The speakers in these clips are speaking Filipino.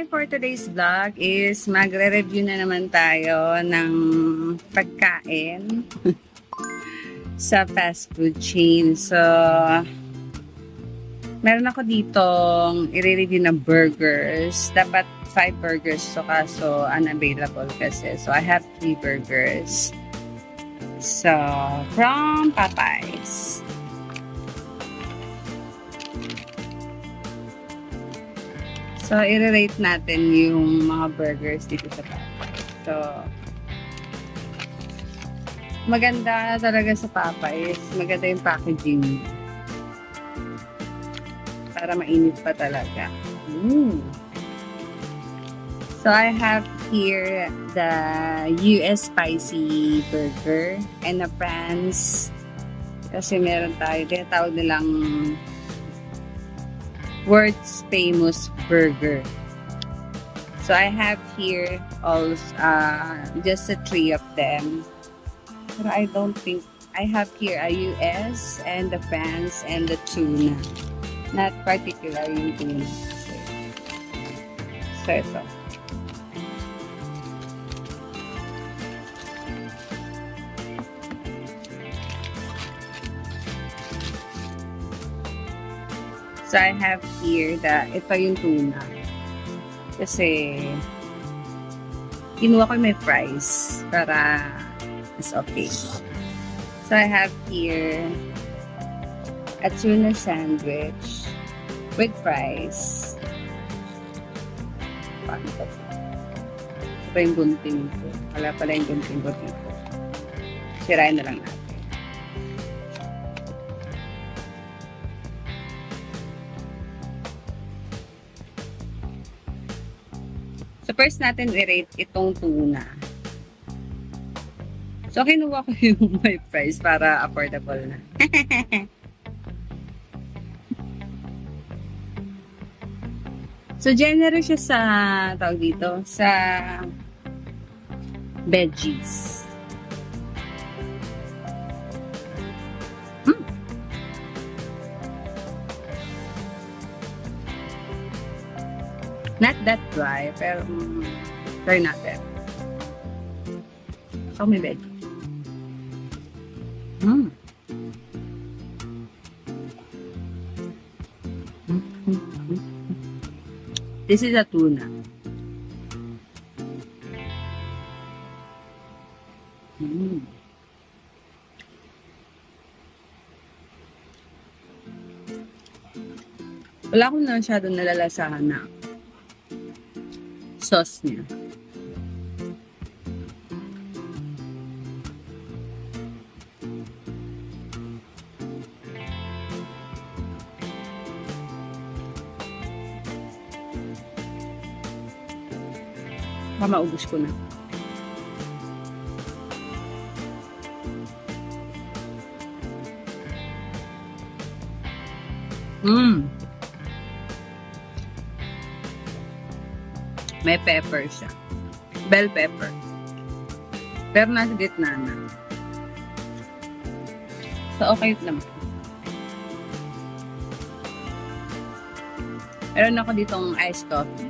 for today's vlog is magre-review na naman tayo ng pagkain sa fast food chain. So, meron ako ditong i-review na burgers. Dapat 5 burgers to kaso unavailable kasi. So, I have 3 burgers. So, from Popeyes. So, i-rate natin yung mga burgers dito sa Popeyes. So, maganda talaga sa Popeyes. Maganda yung packaging. Para mainit pa talaga. So, I have here the US Spicy Burger and the France. Kasi meron tayo. Tinatawag nilang World's Famous Burger. So I have here also just the 3 of them. But I don't think I have here a US and the France and the tuna. Not particular yung tuna. So ito. So, I have here ito yung tuna. Kasi, kinuha ko may fries para it's okay. So, I have here a tuna sandwich with fries. Paano ito? Ito yung gunting ko. Wala pala yung gunting ko dito. Sirain na lang natin. So, first natin i-rate itong tuna. So, kinuha ko yung may price para affordable na. So, generous siya sa, tawag dito, sa veggies. Not that dry, pero try natin. So, may veggie. This is a tuna. Wala akong masyadong nalalasahan na sauce niya. Maubos ko na. May pepper siya. Bell pepper. Pero nasa gitna na. So, okay naman. Meron ako ditong iced coffee.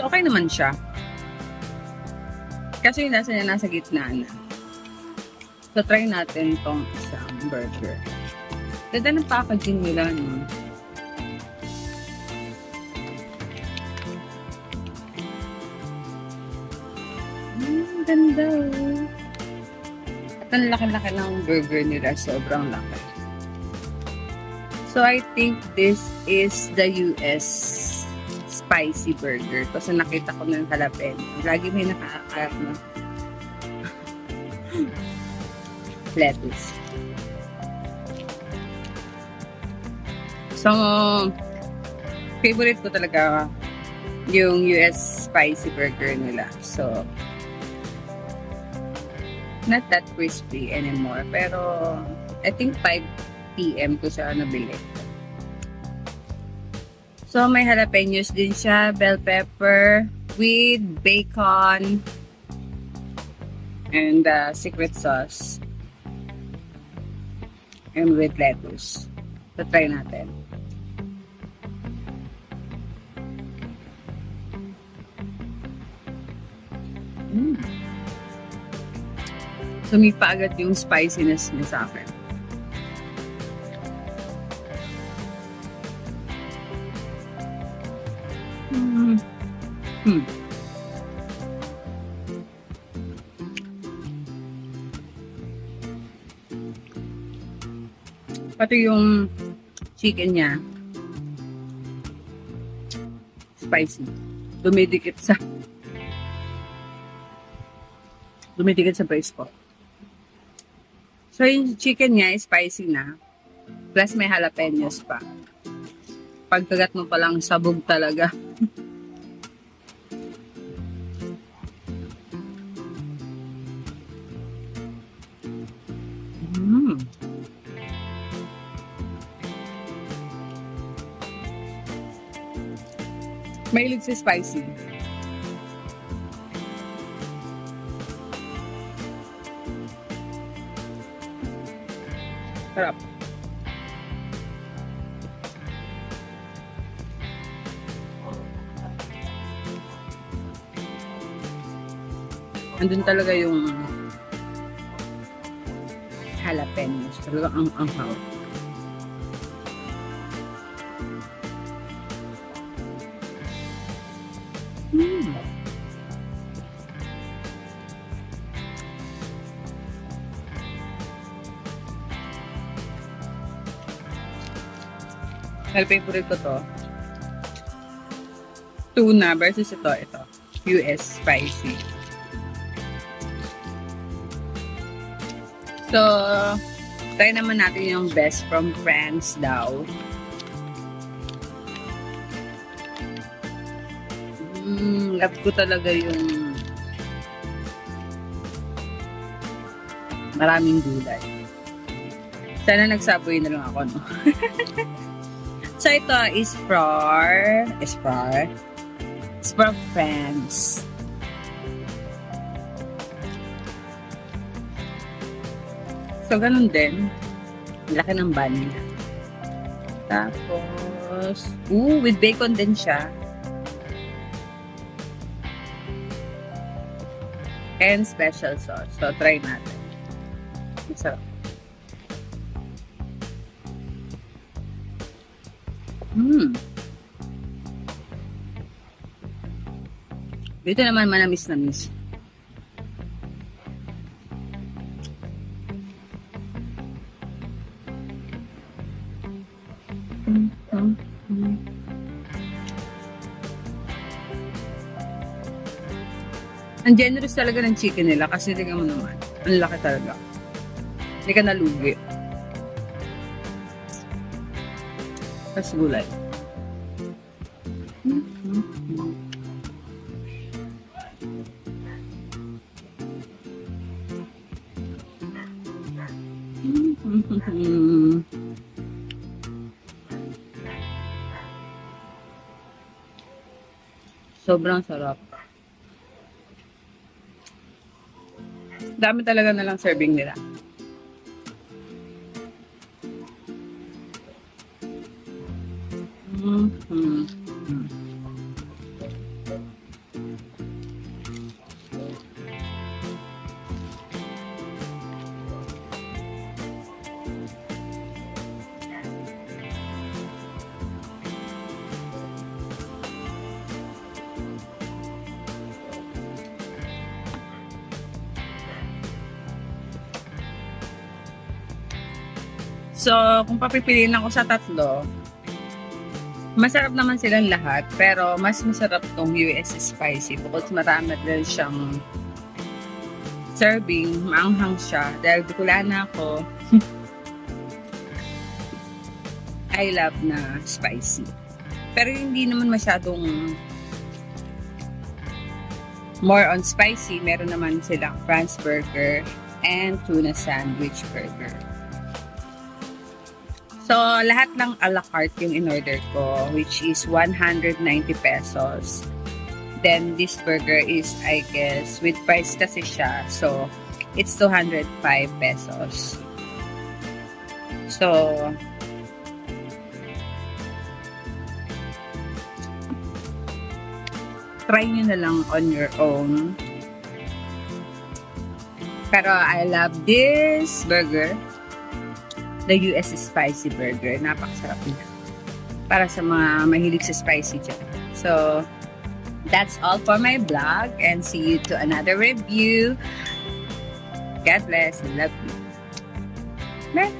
So, okay naman siya. Kasi yung lasa niya nasa gitna na. So, try natin itong isang burger. Ganda ng packaging nila, no? Ganda. At ang laki-laki ng burger nila. Sobrang laki. So, I think this is the US spicy burger. Kasi nakita ko ng jalapeno. Lagi may nakakakarap na lettuce. So, favorite ko talaga yung US spicy burger nila. So, not that crispy anymore. Pero, I think 5 PM ko siya nabili. So, may jalapenos din siya, bell pepper, with bacon, and the secret sauce and with lettuce. So, try natin. Sumipa agad yung spiciness niya sa akin. Pati yung chicken niya, spicy. Dumidikit sa brace ko. So, yung chicken niya, spicy na. Plus, may jalapenos pa. Pagkagat mo palang sabog talaga. Mahilig sa spicy. Sarap. Andun talaga yung jalapenos. Talaga ang anghang. Favorite ko to. Tuna versus ito. US spicy. So, try naman natin yung best from France daw. Love ko talaga yung maraming gulay. Sana nagsaboy na lang ako, no? So, ito is from France. So, ganun din. Laki ng bun niya. Tapos, with bacon din siya. And special sauce. So, try natin. Masarap. Dito naman manamis-namis. Ang generous talaga ng chicken nila kasi tingnan mo naman. Ang laki talaga. Hindi ka nalugi. Tapos gulay. Sobrang sarap. Dami talaga na lang serving nila. So, kung papipiliin ako sa tatlo, masarap naman silang lahat, pero mas masarap tong US spicy because marami din siyang serving, maanghang siya. Dahil Bicolana ako, I love na spicy. Pero hindi naman masyadong more on spicy. Meron naman silang France burger and tuna sandwich burger. So, lahat ng a la carte yung in-order ko, which is 190 pesos. Then this burger is, I guess, with price kasi siya. So, it's 205 pesos. So, try nyo na lang on your own. Pero I love this burger. The US Spicy Burger. Napakasarap niya. Para sa mga mahilig sa spicy dyan. So, that's all for my vlog. And see you to another review. God bless. I love you. Bye.